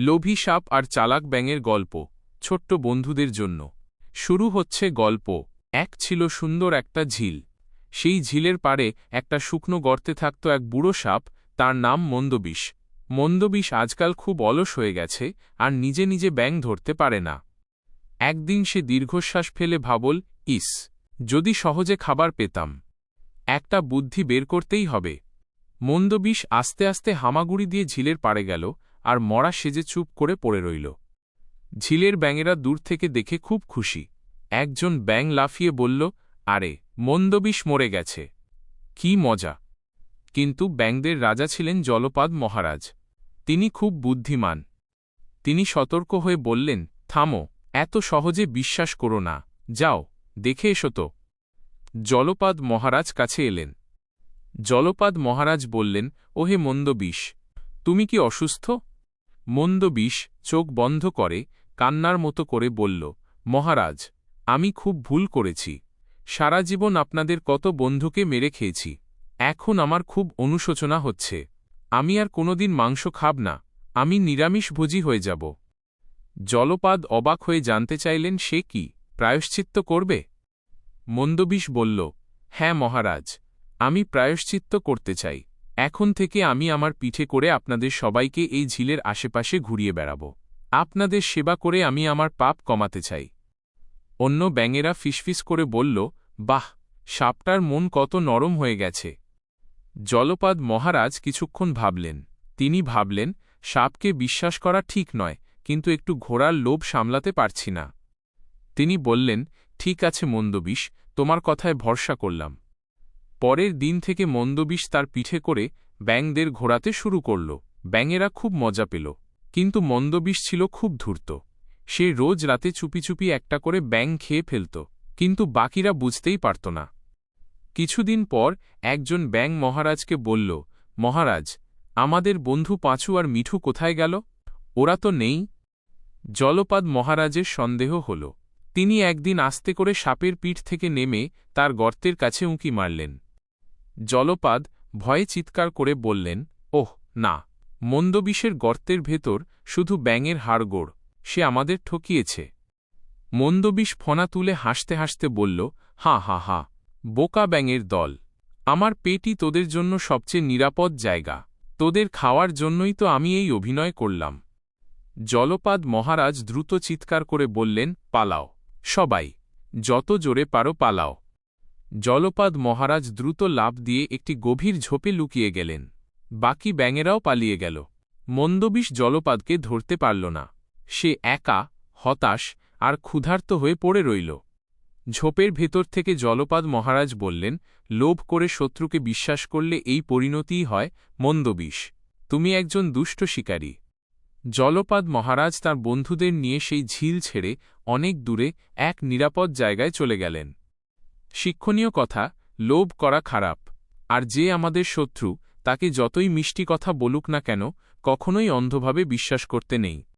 লোভী সাপ আর চালাক ব্যাঙের গল্প ছোট্ট বন্ধুদের জন্য। শুরু হচ্ছে গল্প। এক ছিল সুন্দর একটা ঝিল। সেই ঝিলের পাড়ে একটা শুকনো গর্তে থাকত এক বুড়ো সাপ, তার নাম মন্দবিষ। মন্দবিষ আজকাল খুব অলস হয়ে গেছে আর নিজে নিজে ব্যাঙ ধরতে পারে না। একদিন সে দীর্ঘশ্বাস ফেলে ভাবল, ইস, যদি সহজে খাবার পেতাম। একটা বুদ্ধি বের করতেই হবে। মন্দবিষ আস্তে আস্তে হামাগুড়ি দিয়ে ঝিলের পাড়ে গেল আর মরা সেজে চুপ করে পড়ে রইল। ঝিলের ব্যাঙেরা দূর থেকে দেখে খুব খুশি। একজন ব্যাঙ লাফিয়ে বলল, আরে, মন্দবিষ মরে গেছে, কি মজা। কিন্তু ব্যাঙদের রাজা ছিলেন জলপাদ মহারাজ। তিনি খুব বুদ্ধিমান। তিনি সতর্ক হয়ে বললেন, থামো, এত সহজে বিশ্বাস করো না, যাও দেখে এসো তো। জলপাদ মহারাজ কাছে এলেন। জলপাদ মহারাজ বললেন, ওহে মন্দবিষ, তুমি কি অসুস্থ? মন্দবিষ চোখ বন্ধ করে কান্নার মতো করে বলল, মহারাজ, আমি খুব ভুল করেছি। সারা জীবন আপনাদের কত বন্ধুকে মেরে খেয়েছি। এখন আমার খুব অনুশোচনা হচ্ছে। আমি আর কোনোদিন মাংস খাব না, আমি নিরামিষভোজী হয়ে যাব। জলপাদ অবাক হয়ে জানতে চাইলেন, সে কি প্রায়শ্চিত্ত করবে? মন্দবিষ বলল, হ্যাঁ মহারাজ, আমি প্রায়শ্চিত্ত করতে চাই। এখন থেকে আমি আমার পিঠে করে আপনাদের সবাইকে এই ঝিলের আশেপাশে ঘুরিয়ে বেড়াব। আপনাদের সেবা করে আমি আমার পাপ কমাতে চাই। অন্য ব্যাঙেরা ফিসফিস করে বলল, বাহ, সাপটার মন কত নরম হয়ে গেছে। জলপাদ মহারাজ কিছুক্ষণ ভাবলেন। তিনি ভাবলেন, সাপকে বিশ্বাস করা ঠিক নয়, কিন্তু একটু ঘোড়ার লোভ সামলাতে পারছি না। তিনি বললেন, ঠিক আছে মন্দবিষ, তোমার কথায় ভরসা করলাম। পরের দিন থেকে মন্দবিষ তার পিঠে করে ব্যাঙদের ঘোরাতে শুরু করল। ব্যাঙেরা খুব মজা পেল, কিন্তু মন্দবিষ ছিল খুব ধূর্ত। সে রোজ রাতে চুপি চুপি একটা করে ব্যাঙ খেয়ে ফেলত, কিন্তু বাকিরা বুঝতেই পারত না। কিছুদিন পর একজন ব্যাঙ মহারাজকে বলল, মহারাজ, আমাদের বন্ধু পাঁচু আর মিঠু কোথায় গেল? ওরা তো নেই। জলপাদ মহারাজের সন্দেহ হল। তিনি একদিন আস্তে করে সাপের পিঠ থেকে নেমে তার গর্তের কাছে উঁকি মারলেন। জলপাদ ভয়ে চিৎকার করে বললেন, ওহ না, মন্দবিষের গর্তের ভেতর শুধু ব্যাঙের হাড়গোড়, সে আমাদের ঠকিয়েছে। মন্দবিষ ফণা তুলে হাসতে হাসতে বলল, হা হা হা, বোকা ব্যাঙের দল, আমার পেটই তোদের জন্য সবচেয়ে নিরাপদ জায়গা। তোদের খাওয়ার জন্যই তো আমি এই অভিনয় করলাম। জলপাদ মহারাজ দ্রুত চিৎকার করে বললেন, পালাও সবাই, যত জোরে পারো পালাও। জলপাদ মহারাজ দ্রুত লাফ দিয়ে একটি গভীর ঝোপে লুকিয়ে গেলেন। বাকি ব্যাঙেরাও পালিয়ে গেল। মন্দবিষ জলপাদকে ধরতে পারল না। সে একা, হতাশ আর ক্ষুধার্ত হয়ে পড়ে রইল। ঝোপের ভেতর থেকে জলপাদ মহারাজ বললেন, লোভ করে শত্রুকে বিশ্বাস করলে এই পরিণতিই হয়। মন্দবিষ, তুমি একজন দুষ্ট শিকারী। জলপাদ মহারাজ তাঁর বন্ধুদের নিয়ে সেই ঝিল ছেড়ে অনেক দূরে এক নিরাপদ জায়গায় চলে গেলেন। শিক্ষণীয় কথা, লোভ করা খারাপ, আর যে আমাদের শত্রু তাকে যতই মিষ্টি কথা বলুক না কেন, কখনোই অন্ধভাবে বিশ্বাস করতে নেই।